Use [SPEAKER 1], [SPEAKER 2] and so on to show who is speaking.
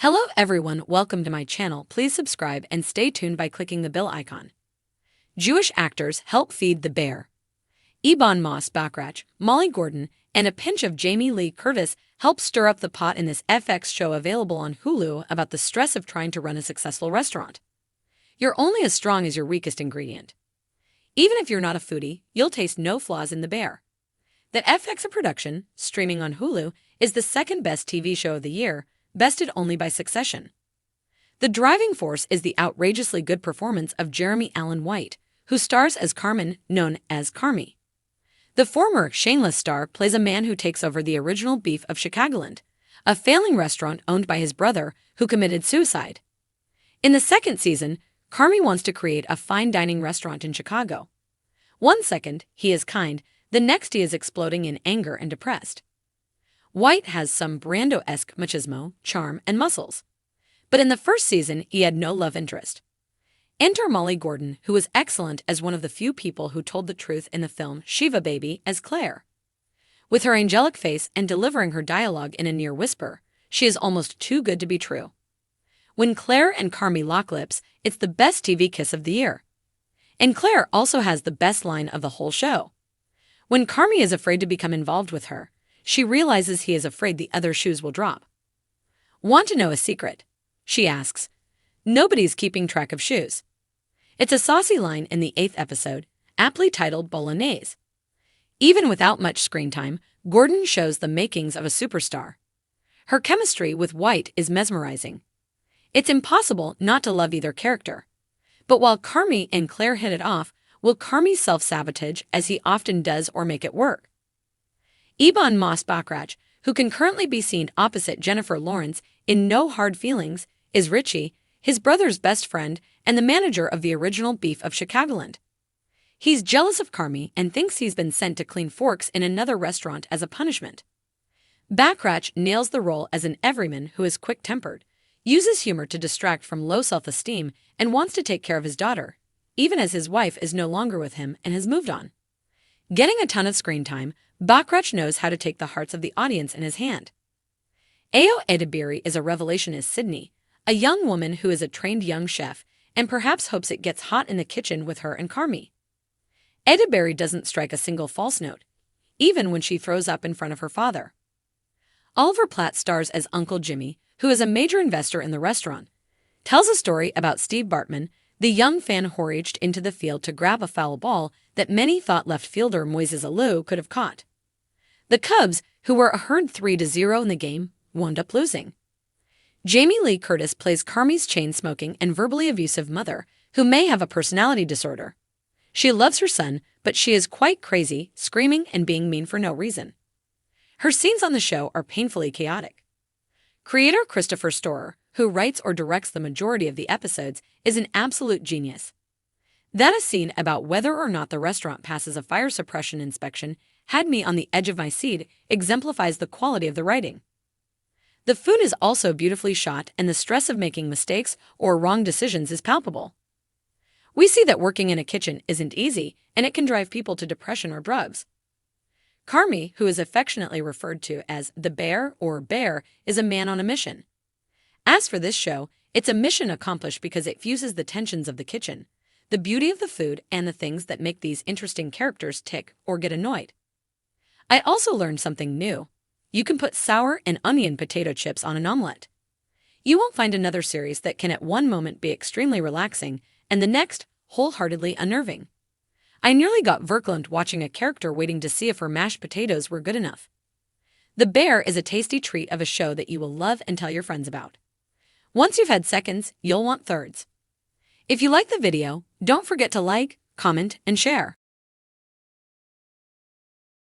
[SPEAKER 1] Hello everyone, welcome to my channel. Please subscribe and stay tuned by clicking the bell icon. Jewish actors help feed the bear. Ebon Moss-Bachrach, Molly Gordon, and a pinch of Jamie Lee Curtis help stir up the pot in this FX show available on Hulu about the stress of trying to run a successful restaurant. You're only as strong as your weakest ingredient. Even if you're not a foodie, you'll taste no flaws in the bear. The FX production, streaming on Hulu, is the second best TV show of the year, bested only by Succession. The driving force is the outrageously good performance of Jeremy Allen White, who stars as Carmen, known as Carmy. The former Shameless star plays a man who takes over the original Beef of Chicagoland, a failing restaurant owned by his brother who committed suicide. In the second season, Carmy wants to create a fine dining restaurant in Chicago. One second, he is kind, the next he is exploding in anger and depressed. White has some Brando-esque machismo, charm, and muscles. But in the first season, he had no love interest. Enter Molly Gordon, who was excellent as one of the few people who told the truth in the film Shiva Baby as Claire. With her angelic face and delivering her dialogue in a near whisper, she is almost too good to be true. When Claire and Carmy lock lips, it's the best TV kiss of the year. And Claire also has the best line of the whole show. When Carmy is afraid to become involved with her, she realizes he is afraid the other shoes will drop. Want to know a secret? She asks. Nobody's keeping track of shoes. It's a saucy line in the 8th episode, aptly titled Bolognese. Even without much screen time, Gordon shows the makings of a superstar. Her chemistry with White is mesmerizing. It's impossible not to love either character. But while Carmy and Claire hit it off, will Carmy self-sabotage as he often does or make it work? Ebon Moss-Bachrach, who can currently be seen opposite Jennifer Lawrence in No Hard Feelings, is Richie, his brother's best friend and the manager of the original Beef of Chicagoland. He's jealous of Carmy and thinks he's been sent to clean forks in another restaurant as a punishment. Bachrach nails the role as an everyman who is quick-tempered, uses humor to distract from low self-esteem, and wants to take care of his daughter, even as his wife is no longer with him and has moved on. Getting a ton of screen time, Bachrach knows how to take the hearts of the audience in his hand. Ayo Edebiri is a revelation as Sydney, a young woman who is a trained young chef and perhaps hopes it gets hot in the kitchen with her and Carmy. Edebiri doesn't strike a single false note, even when she throws up in front of her father. Oliver Platt stars as Uncle Jimmy, who is a major investor in the restaurant, tells a story about Steve Bartman, the young fan who reached into the field to grab a foul ball that many thought left fielder Moises Alou could have caught. The Cubs, who were ahead 3-0 in the game, wound up losing. Jamie Lee Curtis plays Carmy's chain-smoking and verbally abusive mother, who may have a personality disorder. She loves her son, but she is quite crazy, screaming and being mean for no reason. Her scenes on the show are painfully chaotic. Creator Christopher Storer, who writes or directs the majority of the episodes, is an absolute genius. That a scene about whether or not the restaurant passes a fire suppression inspection had me on the edge of my seat exemplifies the quality of the writing. The food is also beautifully shot and the stress of making mistakes or wrong decisions is palpable. We see that working in a kitchen isn't easy and it can drive people to depression or drugs. Carmy, who is affectionately referred to as the Bear or Bear, is a man on a mission. As for this show, it's a mission accomplished because it fuses the tensions of the kitchen, the beauty of the food, and the things that make these interesting characters tick or get annoyed. I also learned something new. You can put sour and onion potato chips on an omelette. You won't find another series that can at one moment be extremely relaxing and the next wholeheartedly unnerving. I nearly got verklempt watching a character waiting to see if her mashed potatoes were good enough. The Bear is a tasty treat of a show that you will love and tell your friends about. Once you've had seconds, you'll want thirds. If you like the video, don't forget to like, comment, and share.